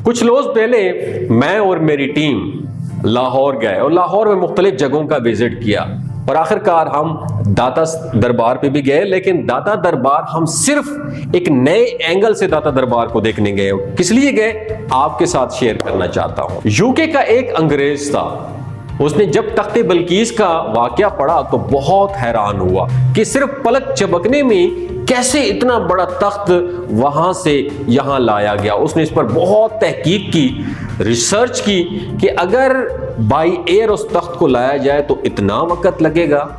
कुछ रोज पहले मैं और मेरी टीम लाहौर गए और लाहौर में मुख्तलिफ जगहों का विजिट किया और आखिरकार हम दाता दरबार पे भी गए। लेकिन दाता दरबार हम सिर्फ एक नए एंगल से दाता दरबार को देखने गए। किस लिए गए आपके साथ शेयर करना चाहता हूं। यूके का एक अंग्रेज था, उसने जब तख्ते बल्कीस का वाकया पढ़ा तो बहुत हैरान हुआ कि सिर्फ पलक झपकने में कैसे इतना बड़ा तख्त वहां से यहां लाया गया। उसने इस पर बहुत तहकीक की, रिसर्च की कि अगर बाई एयर उस तख्त को लाया जाए तो इतना वक्त लगेगा,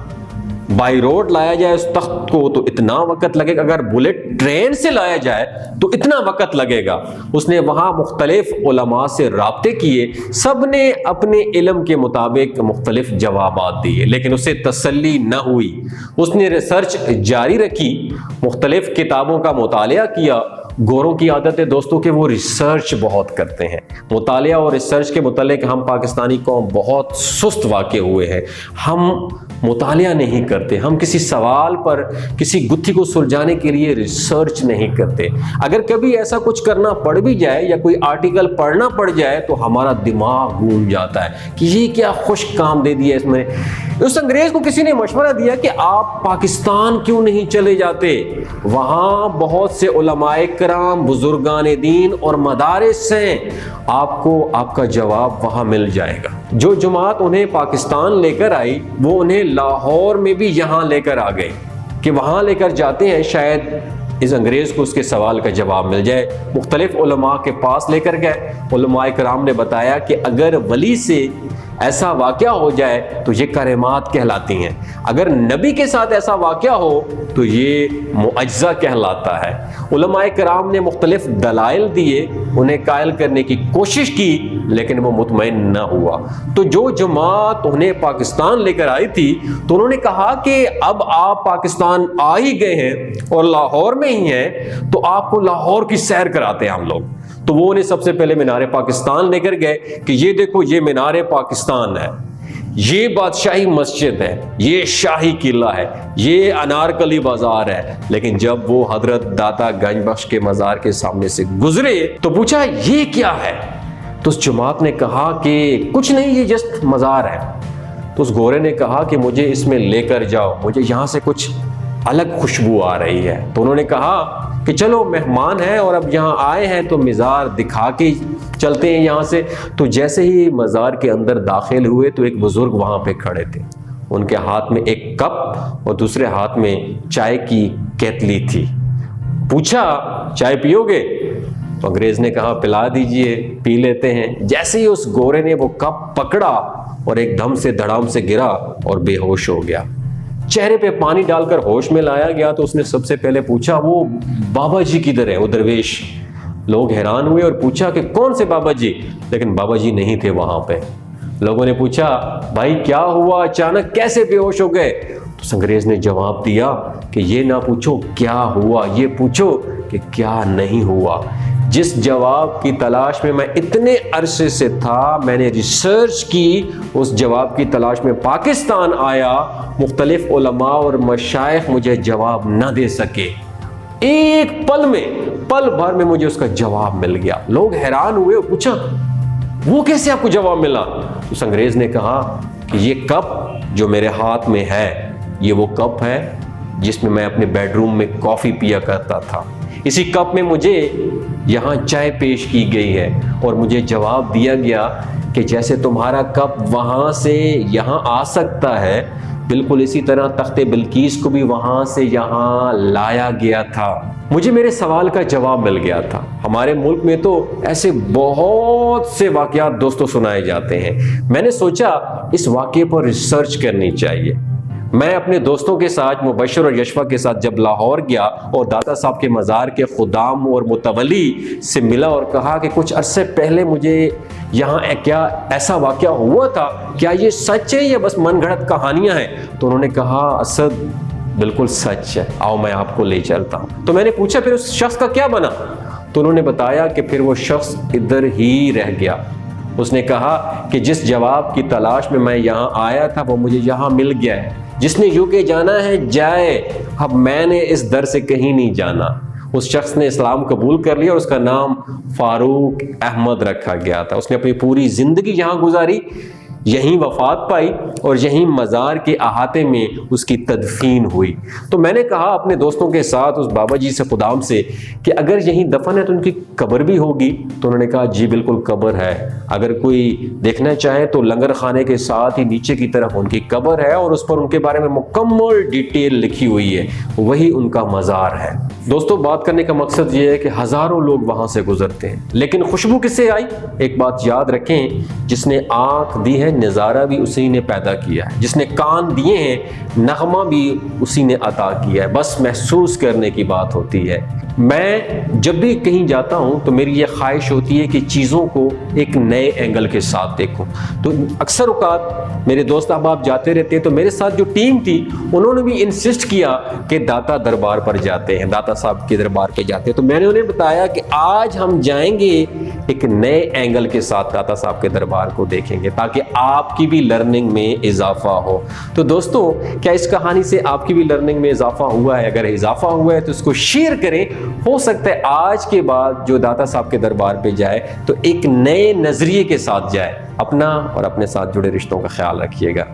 बाई रोड लाया जाए उस तख्त को तो इतना वक्त लगेगा, अगर बुलेट ट्रेन से लाया जाए तो इतना वक्त लगेगा। उसने वहां मुख्तलिफ उलमा से राब्ते किए, सब ने अपने इल्म के मुताबिक मुख्तलिफ जवाबात दिए, लेकिन उसे तसल्ली न हुई। उसने रिसर्च जारी रखी, मुख्तलिफ किताबों का मुतालिया किया। गोरों की आदत है दोस्तों कि वो रिसर्च बहुत करते हैं। मुतालिया और रिसर्च के मुतालिक हम पाकिस्तानी कौम बहुत सुस्त वाक़े हुए हैं। हम मुतालिया नहीं करते, हम किसी सवाल पर किसी गुत्थी को सुलझाने के लिए रिसर्च नहीं करते। अगर कभी ऐसा कुछ करना पड़ भी जाए या कोई आर्टिकल पढ़ना पड़ जाए तो हमारा दिमाग घूम जाता है कि ये क्या खुश काम दे दिया इसमें। उस अंग्रेज को किसी ने मशवरा दिया कि आप पाकिस्तान क्यों नहीं चले जाते, वहां बहुत से उलमाए कराम, बुजुर्गान दीन और मदारिस हैं, आपको आपका जवाब वहां मिल जाएगा। जो जमात उन्हें पाकिस्तान लेकर आई वो उन्हें लाहौर में भी यहां लेकर आ गए कि वहां लेकर जाते हैं शायद इस अंग्रेज को उसके सवाल का जवाब मिल जाए। मुख्तलिफ उलमा के पास लेकर गए, उलमाए कराम ने बताया कि अगर वली से ऐसा वाक़या हो जाए तो ये करामात कहलाती हैं, अगर नबी के साथ ऐसा वाक़या हो तो ये मुअज्जा कहलाता है। उलमाए कराम ने मुख्तलिफ दलाइल दिए, उन्हें कायल करने की कोशिश की, लेकिन वो मुतमईन न हुआ। तो जो जमात उन्हें पाकिस्तान लेकर आई थी तो उन्होंने कहा कि अब आप पाकिस्तान आ ही गए हैं और लाहौर में ही हैं तो आपको लाहौर की सैर कराते हैं हम लोग। तो वो उन्हें सबसे पहले मीनार पाकिस्तान लेकर गए कि ये देखो ये मीनार पाकिस्तान है, ये बादशाही मस्जिद है, ये शाही किला है, ये अनारकली बाजार है। लेकिन जब वो हजरत दाता गंज बख्श के मजार के सामने से गुजरे तो पूछा ये क्या है। तो उस जमात ने कहा कि कुछ नहीं, ये जस्ट मजार है। तो उस गोरे ने कहा कि मुझे इसमें लेकर जाओ, मुझे यहाँ से कुछ अलग खुशबू आ रही है। तो उन्होंने कहा कि चलो मेहमान हैं और अब यहाँ आए हैं तो मज़ार दिखा के चलते हैं यहाँ से। तो जैसे ही मज़ार के अंदर दाखिल हुए तो एक बुजुर्ग वहाँ पे खड़े थे, उनके हाथ में एक कप और दूसरे हाथ में चाय की केतली थी। पूछा चाय पियोगे? तो अंग्रेज ने कहा पिला दीजिए, पी लेते हैं। जैसे ही उस गोरे ने वो कप पकड़ा और एकदम से धड़ाम से गिरा और बेहोश हो गया। चेहरे पे पानी डालकर होश में लाया गया तो उसने सबसे पहले पूछा वो बाबा जी किधर है, वो दरवेश। लोग हैरान हुए और पूछा कि कौन से बाबा जी, लेकिन बाबा जी नहीं थे वहां पे। लोगों ने पूछा भाई क्या हुआ, अचानक कैसे बेहोश हो गए? तो अंग्रेज ने जवाब दिया कि ये ना पूछो क्या हुआ, ये पूछो कि क्या नहीं हुआ। जिस जवाब की तलाश में मैं इतने अरसे से था, मैंने रिसर्च की, उस जवाब की तलाश में पाकिस्तान आया, मुख्तलिफ उलमा और मशाइख मुझे जवाब न दे सके। एक पल भर में मुझे उसका जवाब मिल गया। लोग हैरान हुए और पूछा वो कैसे आपको जवाब मिला? उस अंग्रेज ने कहा कि ये कप जो मेरे हाथ में है, ये वो कप है जिसमें मैं अपने बेडरूम में कॉफी पिया करता था। इसी कप में मुझे यहाँ चाय पेश की गई है और मुझे जवाब दिया गया कि जैसे तुम्हारा कप वहाँ से यहाँ आ सकता है, बिल्कुल इसी तरह तख्ते बिल्कीस को भी वहाँ से यहाँ लाया गया था। मुझे मेरे सवाल का जवाब मिल गया था। हमारे मुल्क में तो ऐसे बहुत से वाक़यात दोस्तों सुनाए जाते हैं। मैंने सोचा इस वाक़े पर रिसर्च करनी चाहिए। मैं अपने दोस्तों के साथ, मुबशर और यशफा के साथ जब लाहौर गया और दाता साहब के मज़ार के खुदाम और मुतवली से मिला और कहा कि कुछ अरसे पहले मुझे यहाँ क्या ऐसा वाक़या हुआ था, क्या ये सच है या बस मनगढ़ंत कहानियाँ हैं? तो उन्होंने कहा असद बिल्कुल सच है, आओ मैं आपको ले चलता हूँ। तो मैंने पूछा फिर उस शख्स का क्या बना? तो उन्होंने बताया कि फिर वो शख्स इधर ही रह गया। उसने कहा कि जिस जवाब की तलाश में मैं यहाँ आया था वो मुझे यहाँ मिल गया है। जिसने यूके जाना है जाए, अब मैंने इस दर से कहीं नहीं जाना। उस शख्स ने इस्लाम कबूल कर लिया और उसका नाम फारूक अहमद रखा गया था। उसने अपनी पूरी ज़िंदगी यहाँ गुजारी, यहीं वफात पाई और यहीं मज़ार के अहाते में उसकी तदफीन हुई। तो मैंने कहा अपने दोस्तों के साथ उस बाबा जी से, खुदाम से, कि अगर यहीं दफन है तो उनकी कब्र भी होगी? तो उन्होंने कहा जी बिल्कुल कब्र है, अगर कोई देखना चाहे तो लंगर खाने के साथ ही नीचे की तरफ उनकी कब्र है और उस पर उनके बारे में मुकम्मल डिटेल लिखी हुई है, वही उनका मज़ार है। दोस्तों, बात करने का मकसद ये है कि हज़ारों लोग वहाँ से गुजरते हैं, लेकिन खुशबू किससे आई? एक बात याद रखें, जिसने आँख दी है नज़ारा भी उसी ने पैदा किया है, जिसने कान दिए हैं नगमा भी उसी ने अता किया है। बस महसूस करने की बात होती है। मैं जब भी कहीं जाता हूं तो मेरी ये ख्वाहिश होती है कि चीज़ों को एक नए एंगल के साथ देखूं। तो अक्सर औकात मेरे दोस्त अहबाब जाते रहते हैं, तो मेरे साथ जो टीम थी उन्होंने भी इंसिस्ट किया कि दाता दरबार पर जाते हैं, दाता साहब के दरबार पर जाते हैं। तो मैंने उन्हें बताया कि आज हम जाएंगे एक नए एंगल के साथ दाता साहब के दरबार को देखेंगे, ताकि आपकी भी लर्निंग में इजाफा हो। तो दोस्तों, क्या इस कहानी से आपकी भी लर्निंग में इजाफा हुआ है? अगर इजाफा हुआ है तो इसको शेयर करें। हो सकता है आज के बाद जो दाता साहब के दरबार पे जाए तो एक नए नजरिए के साथ जाए। अपना और अपने साथ जुड़े रिश्तों का ख्याल रखिएगा।